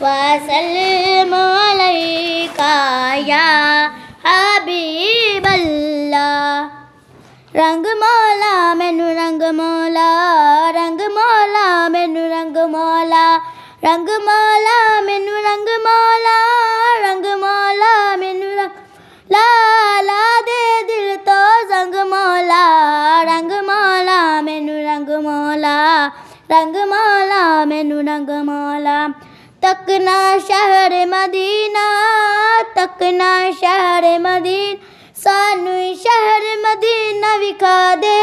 वसल्लम अलैका या हबीबल्लाह। रंग मौला मैनू रंग मौला, रंग मौला मैनू रंग मौला, रंग मौला मैनू रंग मौला, रंग मौला मैनू रंग ला दे दिल तो संग मौला, रंग मौला मैनू रंग मौला, रंग मौला मैनू रंग मौला। तकना शहर मदीना, तकना शहर मदीना, सानू शहर मदीना विखा दे।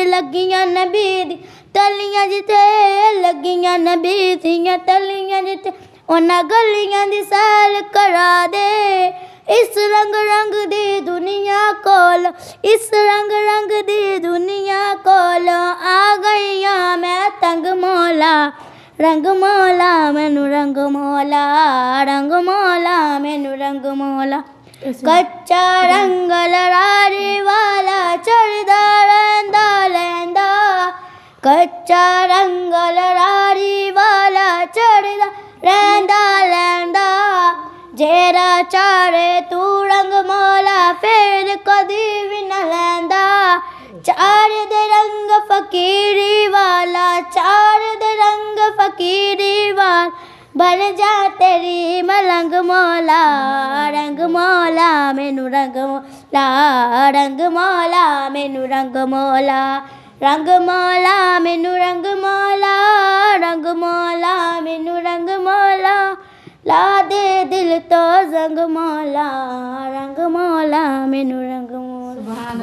लगियां नबी दी तलियां जिथे, लगियां नबी दियां तलियां जिथे, उन्हां गलियां दी सैर करा दे। इस रंग रंग दी दुनिया कोल, इस रंग रंग दी दुनिया कोल आ गईयां मैं तंग मौला, रंग मौला मैनू रंग मौला, रंग मौला मैनू रंग मौला। कच्चा रंग लरारी वाला चढ़दा रहिंदा लैंदा, कच्चा रंग लरारी वाला चढ़दा रहिंदा लैंदा। जेरा चारे तू रंग मौला फिर कदी भी न लैंदा। चार दे रंग फकीरी वाला, चार दे रंग फकीरी वाला, बन जा तेरी मलंग मौला, रंग मौला मैनू रंग मौला, रंग मौला मैनू रंग मौला, रंग मौला मैनू रंग मौला, रंग मौला मैनू रंग मौला। ला दे दिल तो जंग मौला, रंग मौला मैनू रंग मौला। सुभान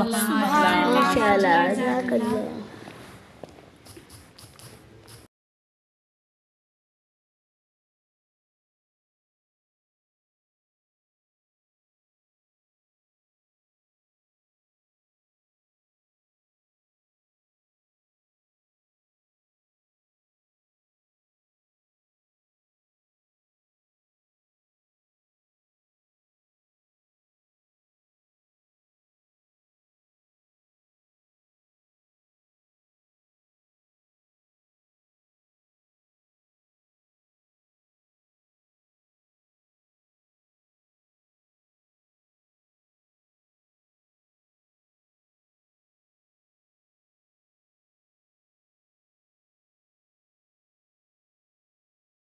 अल्लाह।